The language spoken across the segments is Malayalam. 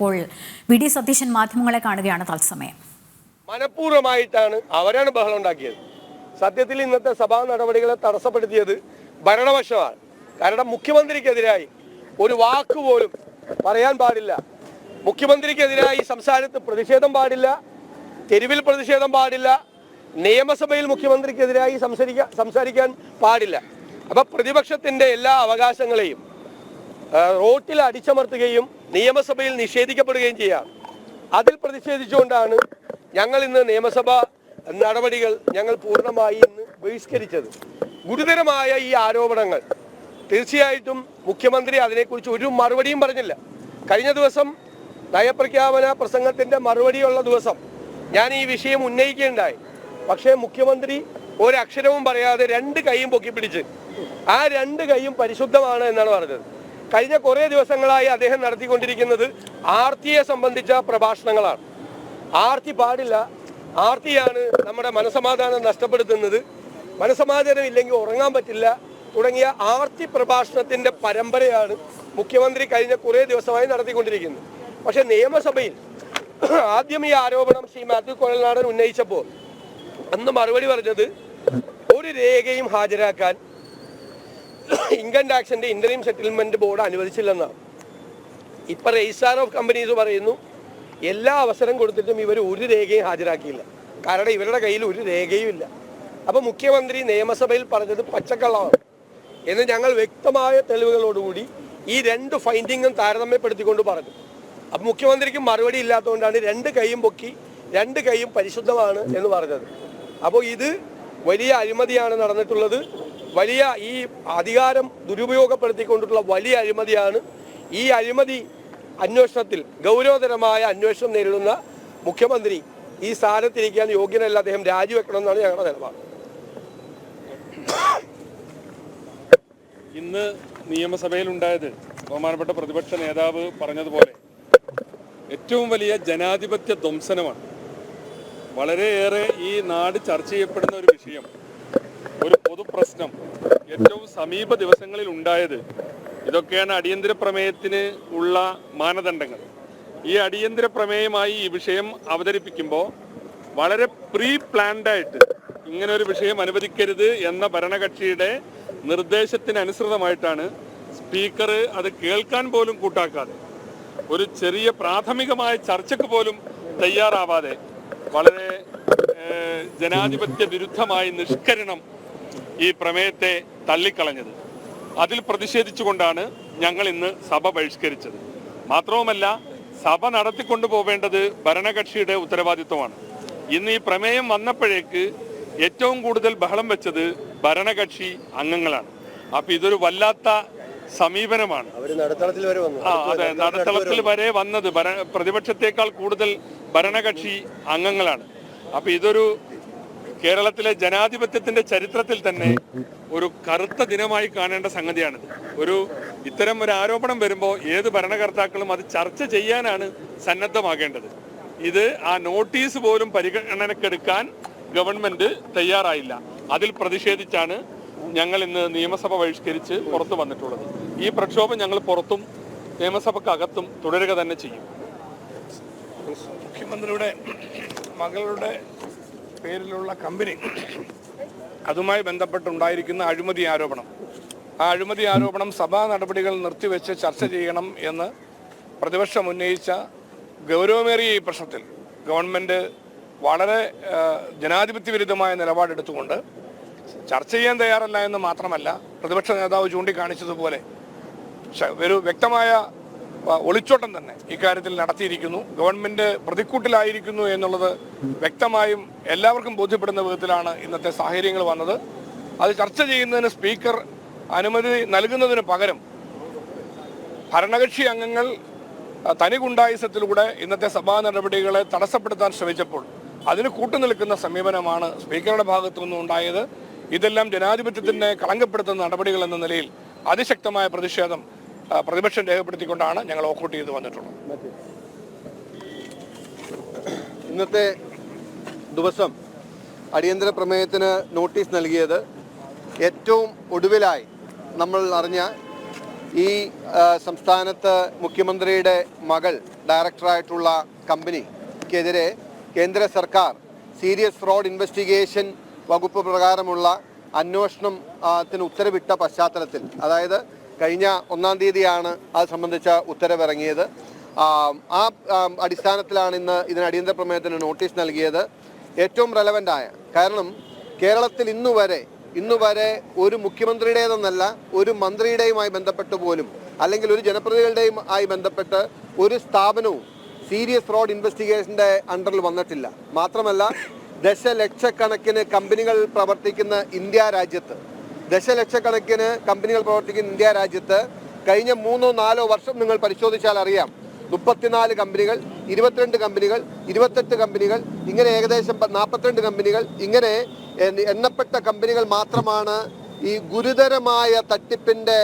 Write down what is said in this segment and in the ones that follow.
ഇപ്പോൾ വി.ഡി. സതീശൻ മാധ്യമങ്ങളെ കാണുകയാണ് തത്സമയം. മനഃപൂർവ്വമായിട്ടാണ് അവരാണ് ബഹളം ഉണ്ടാക്കിയത്. സത്യത്തിൽ ഇന്നത്തെ സഭാ നടപടികളെ തടസ്സപ്പെടുത്തിയത് ഭരണപക്ഷമാണ്. കാരണം മുഖ്യമന്ത്രിക്കെതിരായി ഒരു വാക്കുപോലും പറയാൻ പാടില്ല. മുഖ്യമന്ത്രിക്കെതിരായി സംസ്ഥാനത്ത് പ്രതിഷേധം പാടില്ല, തെരുവിൽ പ്രതിഷേധം പാടില്ല, നിയമസഭയിൽ മുഖ്യമന്ത്രിക്കെതിരായി സംസാരിക്കാൻ പാടില്ല. അപ്പം പ്രതിപക്ഷത്തിൻ്റെ എല്ലാ അവകാശങ്ങളെയും റോട്ടിൽ അടിച്ചമർത്തുകയും നിയമസഭയിൽ നിഷേധിക്കപ്പെടുകയും ചെയ്യാം. അതിൽ പ്രതിഷേധിച്ചുകൊണ്ടാണ് ഞങ്ങൾ ഇന്ന് നിയമസഭ നടപടികൾ ഞങ്ങൾ പൂർണ്ണമായി ഇന്ന് ബഹിഷ്കരിച്ചത്. ഗുരുതരമായ ഈ ആരോപണങ്ങൾ തീർച്ചയായിട്ടും മുഖ്യമന്ത്രി അതിനെക്കുറിച്ച് ഒരു മറുപടിയും പറഞ്ഞില്ല. കഴിഞ്ഞ ദിവസം നയപ്രഖ്യാപന പ്രസംഗത്തിൻ്റെ മറുപടിയുള്ള ദിവസം ഞാൻ ഈ വിഷയം ഉന്നയിക്കുകയുണ്ടായി. പക്ഷേ മുഖ്യമന്ത്രി ഒരക്ഷരവും പറയാതെ രണ്ട് കൈയും പൊക്കിപ്പിടിച്ച് ആ രണ്ട് കൈയും പരിശുദ്ധമാണ് എന്നാണ് പറഞ്ഞത്. കഴിഞ്ഞ കുറേ ദിവസങ്ങളായി അദ്ദേഹം നടത്തിക്കൊണ്ടിരിക്കുന്നത് ആർത്തിയെ സംബന്ധിച്ച പ്രഭാഷണങ്ങളാണ്. ആർത്തി പാടില്ല, ആർത്തിയാണ് നമ്മുടെ മനസമാധാനം നഷ്ടപ്പെടുത്തുന്നത്, മനസമാധാനം ഇല്ലെങ്കിൽ ഉറങ്ങാൻ പറ്റില്ല തുടങ്ങിയ ആർത്തി പ്രഭാഷണത്തിൻ്റെ പരമ്പരയാണ് മുഖ്യമന്ത്രി കഴിഞ്ഞ കുറേ ദിവസമായി നടത്തിക്കൊണ്ടിരിക്കുന്നത്. പക്ഷേ നിയമസഭയിൽ ആദ്യം ഈ ആരോപണം ശ്രീ മാത്യു കുഴൽനാടൻ ഉന്നയിച്ചപ്പോൾ അന്ന് മറുപടി പറഞ്ഞത് ഒരു രേഖയും ഹാജരാക്കാൻ ഇൻകം ടാക്സിന്റെ ഇന്ററിം സെറ്റിൽമെന്റ് ബോർഡ് അനുവദിച്ചില്ലെന്നാണ്. ഇപ്പൊ രജിസ്ട്രാർ ഓഫ് കമ്പനീസ് പറയുന്നു എല്ലാ അവസരം കൊടുത്തിട്ടും ഇവർ ഒരു രേഖയും ഹാജരാക്കിയില്ല. കാരണം ഇവരുടെ കയ്യിൽ ഒരു രേഖയും ഇല്ല. അപ്പൊ മുഖ്യമന്ത്രി നിയമസഭയിൽ പറഞ്ഞത് പച്ചക്കള്ളമാണ് എന്ന് ഞങ്ങൾ വ്യക്തമായ തെളിവുകളോടുകൂടി ഈ രണ്ട് ഫൈൻഡിങ്ങും താരതമ്യപ്പെടുത്തിക്കൊണ്ട് പറഞ്ഞു. അപ്പൊ മുഖ്യമന്ത്രിക്ക് മറുപടി ഇല്ലാത്തതുകൊണ്ടാണ് രണ്ട് കൈയും പൊക്കി രണ്ട് കൈയും പരിശുദ്ധമാണ് എന്ന് പറഞ്ഞത്. അപ്പോൾ ഇത് വലിയ അഴിമതിയാണ് നടന്നിട്ടുള്ളത്. വലിയ ഈ അധികാരം ദുരുപയോഗപ്പെടുത്തിക്കൊണ്ടിട്ടുള്ള വലിയ അഴിമതിയാണ്. ഈ അഴിമതി അന്വേഷണത്തിൽ ഗൗരവതരമായ അന്വേഷണം നേരിടുന്ന മുഖ്യമന്ത്രി ഈ സ്ഥാനത്തിരിക്കാൻ യോഗ്യനല്ല, അദ്ദേഹം രാജിവെക്കണമെന്നാണ് ഞങ്ങളുടെ നിലപാട്. ഇന്ന് നിയമസഭയിൽ ഉണ്ടായത് ബഹുമാനപ്പെട്ട പ്രതിപക്ഷ നേതാവ് പറഞ്ഞതുപോലെ ഏറ്റവും വലിയ ജനാധിപത്യ ധ്വംസനമാണ്. വളരെയേറെ ഈ നാട് ചർച്ച ചെയ്യപ്പെടുന്ന ഒരു വിഷയം, ഒരു പൊതുപ്രശ്നം ഏറ്റവും സമീപ ദിവസങ്ങളിൽ ഉണ്ടായത്. ഇതൊക്കെയാണ് അടിയന്തര പ്രമേയത്തിന് ഉള്ള മാനദണ്ഡങ്ങൾ. ഈ അടിയന്തര പ്രമേയമായി ഈ വിഷയം അവതരിപ്പിക്കുമ്പോൾ വളരെ പ്രീ പ്ലാൻഡായിട്ട് ഇങ്ങനെ ഒരു വിഷയം അനുവദിക്കരുത് എന്ന ഭരണകക്ഷിയുടെ നിർദ്ദേശത്തിനനുസൃതമായിട്ടാണ് സ്പീക്കർ അത് കേൾക്കാൻ പോലും കൂട്ടാക്കാതെ, ഒരു ചെറിയ പ്രാഥമികമായ ചർച്ചയ്ക്ക് പോലും തയ്യാറാവാതെ വളരെ ജനാധിപത്യ വിരുദ്ധമായി നിഷ്കരണം ഈ പ്രമേയത്തെ തള്ളിക്കളഞ്ഞത്. അതിൽ പ്രതിഷേധിച്ചുകൊണ്ടാണ് ഞങ്ങൾ ഇന്ന് സഭ ബഹിഷ്കരിച്ചത്. മാത്രവുമല്ല, സഭ നടത്തിക്കൊണ്ടു പോവേണ്ടത് ഭരണകക്ഷിയുടെ ഉത്തരവാദിത്വമാണ്. ഇന്ന് ഈ പ്രമേയം വന്നപ്പോഴേക്ക് ഏറ്റവും കൂടുതൽ ബഹളം വെച്ചത് ഭരണകക്ഷി അംഗങ്ങളാണ്. അപ്പൊ ഇതൊരു വല്ലാത്ത സമീപനമാണ്. അതെ, നടുത്തളത്തിൽ വരെ വന്നത് പ്രതിപക്ഷത്തെക്കാൾ കൂടുതൽ ഭരണകക്ഷി അംഗങ്ങളാണ്. അപ്പൊ ഇതൊരു കേരളത്തിലെ ജനാധിപത്യത്തിന്റെ ചരിത്രത്തിൽ തന്നെ ഒരു കറുത്ത ദിനമായി കാണേണ്ട സംഗതിയാണിത്. ഇത്തരം ഒരു ആരോപണം വരുമ്പോൾ ഏത് ഭരണകർത്താക്കളും അത് ചർച്ച ചെയ്യാനാണ് സന്നദ്ധമാകേണ്ടത്. ഇത് ആ നോട്ടീസ് പോലും പരിഗണനക്കെടുക്കാൻ ഗവൺമെന്റ് തയ്യാറായില്ല. അതിൽ പ്രതിഷേധിച്ചാണ് ഞങ്ങൾ ഇന്ന് നിയമസഭ ബഹിഷ്കരിച്ച് പുറത്തു വന്നിട്ടുള്ളത്. ഈ പ്രക്ഷോഭം ഞങ്ങൾ പുറത്തും നിയമസഭക്കകത്തും തുടരുക തന്നെ ചെയ്യും. മുഖ്യമന്ത്രിയുടെ മകളുടെ പേരിലുള്ള കമ്പനി, അതുമായി ബന്ധപ്പെട്ടുണ്ടായിരിക്കുന്ന അഴിമതി ആരോപണം, ആ അഴിമതി ആരോപണം സഭാ നടപടികൾ നിർത്തിവെച്ച് ചർച്ച ചെയ്യണം എന്ന് പ്രതിപക്ഷം ഉന്നയിച്ച ഗൗരവമേറിയ ഈ പ്രശ്നത്തിൽ ഗവൺമെൻറ് വളരെ ജനാധിപത്യ വിരുദ്ധമായ നിലപാടെടുത്തുകൊണ്ട് ചർച്ച ചെയ്യാൻ തയ്യാറല്ല എന്ന് മാത്രമല്ല, പ്രതിപക്ഷ നേതാവ് ചൂണ്ടിക്കാണിച്ചതുപോലെ ഒരു വ്യക്തമായ ഒളിച്ചോട്ടം തന്നെ ഇക്കാര്യത്തിൽ നടത്തിയിരിക്കുന്നു. ഗവൺമെന്റ് പ്രതിക്കൂട്ടിലായിരിക്കുന്നു എന്നുള്ളത് വ്യക്തമായും എല്ലാവർക്കും ബോധ്യപ്പെടുന്ന വിധത്തിലാണ് ഇന്നത്തെ സാഹചര്യങ്ങൾ വന്നത്. അത് ചർച്ച ചെയ്യുന്നതിന് സ്പീക്കർ അനുമതി നൽകുന്നതിന് പകരം ഭരണകക്ഷി അംഗങ്ങൾ തനി ഗുണ്ടായിസത്തിലൂടെ ഇന്നത്തെ സഭാ നടപടികളെ തടസ്സപ്പെടുത്താൻ ശ്രമിച്ചപ്പോൾ അതിന് കൂട്ടുനിൽക്കുന്ന സമീപനമാണ് സ്പീക്കറുടെ ഭാഗത്തു നിന്നും ഉണ്ടായത്. ഇതെല്ലാം ജനാധിപത്യത്തിനെ കളങ്കപ്പെടുത്തുന്ന നടപടികൾ എന്ന നിലയിൽ അതിശക്തമായ പ്രതിഷേധം പ്രതിപക്ഷം രേഖപ്പെടുത്തിക്കൊണ്ടാണ് ഞങ്ങൾ വോക്കൗട്ട് ചെയ്ത് വന്നിട്ടുള്ളത്. ഇന്നത്തെ ദിവസം അടിയന്തര പ്രമേയത്തിന് നോട്ടീസ് നൽകിയത് ഏറ്റവും ഒടുവിലായി നമ്മൾ അറിഞ്ഞ ഈ സംസ്ഥാനത്ത് മുഖ്യമന്ത്രിയുടെ മകൾ ഡയറക്ടറായിട്ടുള്ള കമ്പനിക്കെതിരെ കേന്ദ്ര സർക്കാർ സീരിയസ് ഫ്രോഡ് ഇൻവെസ്റ്റിഗേഷൻ വകുപ്പ് പ്രകാരമുള്ള അന്വേഷണത്തിന് ഉത്തരവിട്ട പശ്ചാത്തലത്തിൽ, അതായത് കഴിഞ്ഞ 1-ാം തീയതിയാണ് അത് സംബന്ധിച്ച ഉത്തരവിറങ്ങിയത്. ആ അടിസ്ഥാനത്തിലാണ് ഇന്ന് ഇതിന് അടിയന്തര പ്രമേയത്തിന് നോട്ടീസ് നൽകിയത്. ഏറ്റവും റെലവൻ്റായ കാരണം കേരളത്തിൽ ഇന്നുവരെ ഒരു മുഖ്യമന്ത്രിയുടേതെന്നല്ല, ഒരു മന്ത്രിയുടെയുമായി ബന്ധപ്പെട്ട് പോലും അല്ലെങ്കിൽ ഒരു ജനപ്രതിനിധികളുടെയും ആയി ബന്ധപ്പെട്ട് ഒരു സ്ഥാപനവും സീരിയസ് ഫ്രോഡ് ഇൻവെസ്റ്റിഗേഷൻ്റെ അണ്ടറിൽ വന്നിട്ടില്ല. മാത്രമല്ല ദശലക്ഷക്കണക്കിന് കമ്പനികൾ പ്രവർത്തിക്കുന്ന ഇന്ത്യ രാജ്യത്ത് കഴിഞ്ഞ 3-4 വർഷം നിങ്ങൾ പരിശോധിച്ചാൽ അറിയാം, 34 കമ്പനികൾ, 22 കമ്പനികൾ, 28 കമ്പനികൾ, ഇങ്ങനെ ഏകദേശം 42 കമ്പനികൾ, ഇങ്ങനെ എണ്ണപ്പെട്ട കമ്പനികൾ മാത്രമാണ് ഈ ഗുരുതരമായ തട്ടിപ്പിൻ്റെ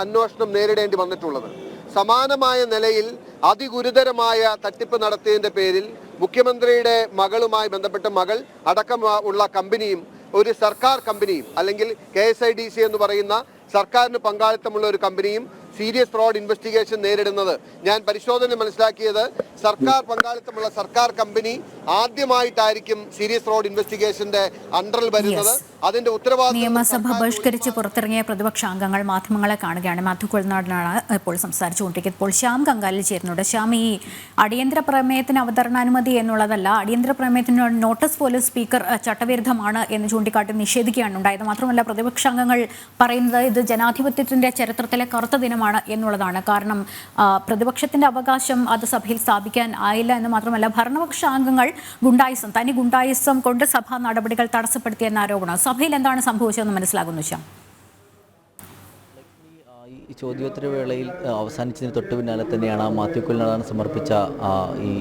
അന്വേഷണം നേരിടേണ്ടി വന്നിട്ടുള്ളത്. സമാനമായ നിലയിൽ അതിഗുരുതരമായ തട്ടിപ്പ് നടത്തിയതിൻ്റെ പേരിൽ മുഖ്യമന്ത്രിയുടെ മകളുമായി ബന്ധപ്പെട്ട മകൾ അടക്കം ഉള്ള കമ്പനിയും ഒരു സർക്കാർ കമ്പനിയും അല്ലെങ്കിൽ KSIDC എന്ന് പറയുന്ന സർക്കാരിന് പങ്കാളിത്തമുള്ള ഒരു കമ്പനിയും സീരിയസ് ഫ്രോഡ് ഇൻവെസ്റ്റിഗേഷൻ നേരിടുന്നത് ഞാൻ പരിശോധന മനസ്സിലാക്കിയത് സർക്കാർ പങ്കാളിത്തമുള്ള സർക്കാർ കമ്പനി ആദ്യമായിട്ടായിരിക്കും സീരിയസ് ഫ്രോഡ് ഇൻവെസ്റ്റിഗേഷന്റെ അണ്ടറിൽ വരുന്നത്. അതിന്റെ ഉത്തരവാദിത്വം നിയമസഭ ബഹിഷ്കരിച്ച് പുറത്തിറങ്ങിയ പ്രതിപക്ഷ അംഗങ്ങൾ മാധ്യമങ്ങളെ കാണുകയാണ്. മാത്യു കുഴൽനാടനാണ് ഇപ്പോൾ സംസാരിച്ചുകൊണ്ടിരിക്കുന്നത്. ഇപ്പോൾ ശ്യാം കങ്കാലിൽ ചേരുന്നുണ്ട്. ശ്യാം, ഈ അടിയന്തര പ്രമേയത്തിന് അവതരണാനുമതി എന്നുള്ളതല്ല, അടിയന്തര പ്രമേയത്തിന് നോട്ടീസ് പോലും സ്പീക്കർ ചട്ടവിരുദ്ധമാണ് എന്ന് ചൂണ്ടിക്കാട്ടി നിഷേധിക്കുകയാണ് ഉണ്ടായത്. മാത്രമല്ല പ്രതിപക്ഷ അംഗങ്ങൾ പറയുന്നത് ഇത് ജനാധിപത്യത്തിന്റെ ചരിത്രത്തിലെ കറുത്ത ദിനമാണ് എന്നുള്ളതാണ്. കാരണം പ്രതിപക്ഷത്തിന്റെ അവകാശം അത് സഭയിൽ സ്ഥാപിക്കാൻ ആയില്ല എന്ന് മാത്രമല്ല ഭരണപക്ഷ അംഗങ്ങൾ തനി ഗുണ്ടായിസം കൊണ്ട് സഭാ നടപടികൾ തടസ്സപ്പെടുത്തിയെന്ന ആരോപണം. സഭയിൽ എന്താണ് സംഭവിച്ചതെന്ന് മനസ്സിലാകുന്നു ശ്യാം? ഈ ചോദ്യോത്തര വേളയിൽ അവസാനിച്ചതിന് തൊട്ടു പിന്നാലെ തന്നെയാണ് മാത്യു കുഴൽനാടൻ സമർപ്പിച്ച ഈ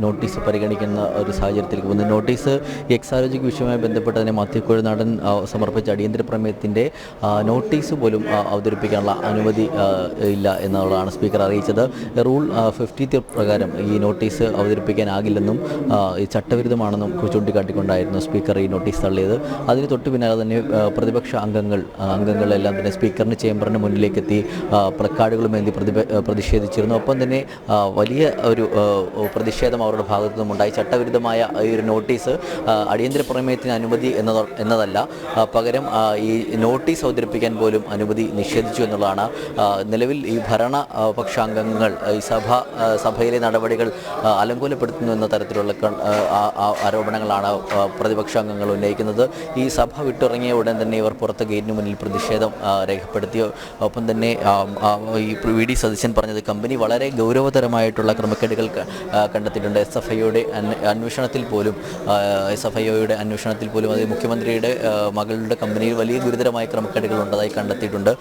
നോട്ടീസ് പരിഗണിക്കുന്ന ഒരു സാഹചര്യത്തിലേക്ക് പോകുന്നത്. നോട്ടീസ് എക്സാലോജിക് വിഷയവുമായി ബന്ധപ്പെട്ട് തന്നെ മാത്യു കുഴൽനാടൻ സമർപ്പിച്ച അടിയന്തര പ്രമേയത്തിൻ്റെ നോട്ടീസ് പോലും അവതരിപ്പിക്കാനുള്ള അനുമതി ഇല്ല എന്നുള്ളതാണ് സ്പീക്കർ അറിയിച്ചത്. റൂൾ 50 പ്രകാരം ഈ നോട്ടീസ് അവതരിപ്പിക്കാനാകില്ലെന്നും ഈ ചട്ടവിരുദ്ധമാണെന്നും ചൂണ്ടിക്കാട്ടിക്കൊണ്ടായിരുന്നു സ്പീക്കർ ഈ നോട്ടീസ് തള്ളിയത്. അതിന് തൊട്ടു പിന്നാലെ തന്നെ പ്രതിപക്ഷ അംഗങ്ങളെല്ലാം തന്നെ സ്പീക്കറിന് ചേംബറിന് മുന്നിലേക്കെത്തി പ്ലക്കാർഡുകളുമേന്തി പ്രതിഷേധിച്ചിരുന്നു. ഒപ്പം തന്നെ വലിയ ഒരു പ്രതിഷേധം അവരുടെ ഭാഗത്തു നിന്നുണ്ടായി. ചട്ടവിരുദ്ധമായ ഈ ഒരു നോട്ടീസ് അടിയന്തര പ്രമേയത്തിന് അനുമതി എന്നതല്ല, പകരം ഈ നോട്ടീസ് അവതരിപ്പിക്കാൻ പോലും അനുമതി നിഷേധിച്ചു എന്നുള്ളതാണ്. നിലവിൽ ഈ ഭരണപക്ഷാംഗങ്ങൾ ഈ സഭയിലെ നടപടികൾ അലങ്കോലപ്പെടുത്തുന്നു എന്ന തരത്തിലുള്ള ആരോപണങ്ങളാണ് പ്രതിപക്ഷാംഗങ്ങൾ ഉന്നയിക്കുന്നത്. ഈ സഭ വിട്ടിറങ്ങിയ ഉടൻ തന്നെ ഇവർ പുറത്ത് ഗേറ്റിന് മുന്നിൽ പ്രതിഷേധം രേഖപ്പെടുത്തി. ഒപ്പം തന്നെ ഈ VD സതീശൻ പറഞ്ഞത് കമ്പനി വളരെ ഗൗരവതരമായിട്ടുള്ള ക്രമക്കേടുകൾ കണ്ടെത്തിയിട്ടുണ്ട്. SFIയുടെ അന്വേഷണത്തിൽ പോലും അത് മുഖ്യമന്ത്രിയുടെ മകളുടെ കമ്പനിയിൽ വലിയ ഗുരുതരമായ ക്രമക്കേടുകൾ ഉള്ളതായി കണ്ടെത്തിയിട്ടുണ്ട്.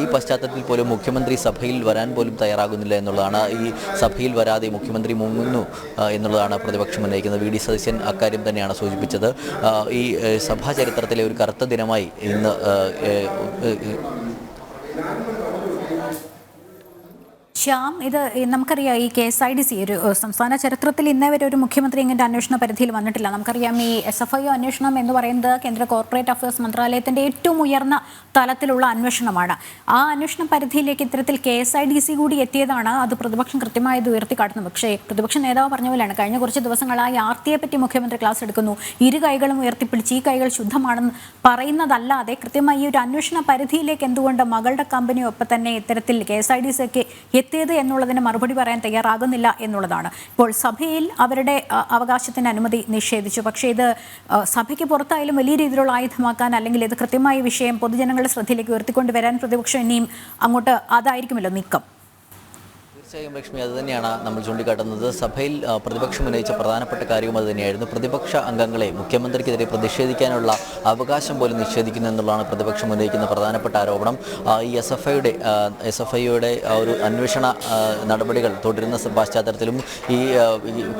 ഈ പശ്ചാത്തലത്തിൽ പോലും മുഖ്യമന്ത്രി സഭയിൽ വരാൻ പോലും തയ്യാറാകുന്നില്ല എന്നുള്ളതാണ്. ഈ സഭയിൽ വരാതെ മുഖ്യമന്ത്രി മുങ്ങുന്നു എന്നുള്ളതാണ് പ്രതിപക്ഷം ഉന്നയിക്കുന്നത്. VD സതീശൻ അക്കാര്യം തന്നെയാണ് സൂചിപ്പിച്ചത്. ഈ സഭാ ചരിത്രത്തിലെ ഒരു കറുത്ത ദിനമായി ഇന്ന് ശ്യാം, ഇത് നമുക്കറിയാം ഈ KSIDC ഒരു സംസ്ഥാന ചരിത്രത്തിൽ ഇന്നേ വരെ ഒരു മുഖ്യമന്ത്രി ഇങ്ങനെ അന്വേഷണ പരിധിയിൽ വന്നിട്ടില്ല. നമുക്കറിയാം ഈ SFIO അന്വേഷണം എന്ന് പറയുന്നത് കേന്ദ്ര കോർപ്പറേറ്റ് അഫയേഴ്സ് മന്ത്രാലയത്തിൻ്റെ ഏറ്റവും ഉയർന്ന തലത്തിലുള്ള അന്വേഷണമാണ്. ആ അന്വേഷണ പരിധിയിലേക്ക് ഇത്തരത്തിൽ KSIDC കൂടി എത്തിയതാണ് അത് പ്രതിപക്ഷം കൃത്യമായി ഇത് ഉയർത്തിക്കാട്ടുന്നത്. പക്ഷേ പ്രതിപക്ഷ നേതാവ് പറഞ്ഞ പോലെയാണ് കഴിഞ്ഞ കുറച്ച് ദിവസങ്ങളായി ആർത്തിയെ പറ്റി മുഖ്യമന്ത്രി ക്ലാസ് എടുക്കുന്നു, ഇരു കൈകളും ഉയർത്തിപ്പിടിച്ച് ഈ കൈകൾ ശുദ്ധമാണെന്ന് പറയുന്നതല്ലാതെ കൃത്യമായി ഈ ഒരു അന്വേഷണ പരിധിയിലേക്ക് എന്തുകൊണ്ട് മകളുടെ കമ്പനിയൊപ്പം തന്നെ ഇത്തരത്തിൽ KSIDC ഒക്കെ എത്തിയത് എന്നുള്ളതിന് മറുപടി പറയാൻ തയ്യാറാകുന്നില്ല എന്നുള്ളതാണ്. ഇപ്പോൾ സഭയിൽ അവരുടെ അവകാശത്തിന് അനുമതി നിഷേധിച്ചു. പക്ഷേ ഇത് സഭയ്ക്ക് പുറത്തായാലും വലിയ രീതിയിലുള്ള ആയുധമാക്കാൻ അല്ലെങ്കിൽ ഇത് കൃത്യമായ വിഷയം പൊതുജനങ്ങളുടെ ശ്രദ്ധയിലേക്ക് ഉയർത്തിക്കൊണ്ടുവരാൻ പ്രതിപക്ഷം ഇനിയും അങ്ങോട്ട് അതായിരിക്കുമല്ലോ നീക്കം. തീർച്ചയായും ലക്ഷ്മി, അതുതന്നെയാണ് നമ്മൾ ചൂണ്ടിക്കാട്ടുന്നത്. സഭയിൽ പ്രതിപക്ഷം ഉന്നയിച്ച പ്രധാനപ്പെട്ട കാര്യവും അതുതന്നെയായിരുന്നു. പ്രതിപക്ഷ അംഗങ്ങളെ മുഖ്യമന്ത്രിക്കെതിരെ പ്രതിഷേധിക്കാനുള്ള അവകാശം പോലും നിഷേധിക്കുന്നു എന്നുള്ളതാണ് പ്രതിപക്ഷം ഉന്നയിക്കുന്ന പ്രധാനപ്പെട്ട ആരോപണം. ഈ SFIയുടെ ഒരു അന്വേഷണ നടപടികൾ തുടരുന്ന പശ്ചാത്തലത്തിലും ഈ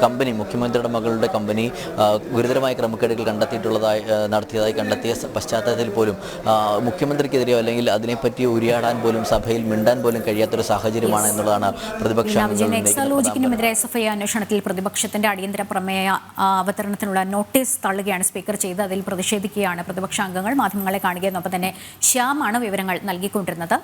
കമ്പനി മുഖ്യമന്ത്രിയുടെ മകളുടെ കമ്പനി ഗുരുതരമായ ക്രമക്കേടുകൾ നടത്തിയതായി കണ്ടെത്തിയ പശ്ചാത്തലത്തിൽ പോലും മുഖ്യമന്ത്രിക്കെതിരെയോ അല്ലെങ്കിൽ അതിനെപ്പറ്റി ഉരിയാടാൻ പോലും സഭയിൽ മിണ്ടാൻ പോലും കഴിയാത്തൊരു സാഹചര്യമാണ് എന്നുള്ളതാണ് എക്സാലോജിക്കിനുമെതിരെ SFIO അന്വേഷണത്തിൽ പ്രതിപക്ഷത്തിന്റെ അടിയന്തര പ്രമേയ അവതരണത്തിനുള്ള നോട്ടീസ് തള്ളുകയാണ് സ്പീക്കർ ചെയ്ത്. അതിൽ പ്രതിഷേധിക്കുകയാണ് പ്രതിപക്ഷാംഗങ്ങൾ. മാധ്യമങ്ങളെ കാണുകയെന്നൊപ്പം തന്നെ ശ്യാമാണ് വിവരങ്ങൾ നൽകിക്കൊണ്ടിരുന്നത്.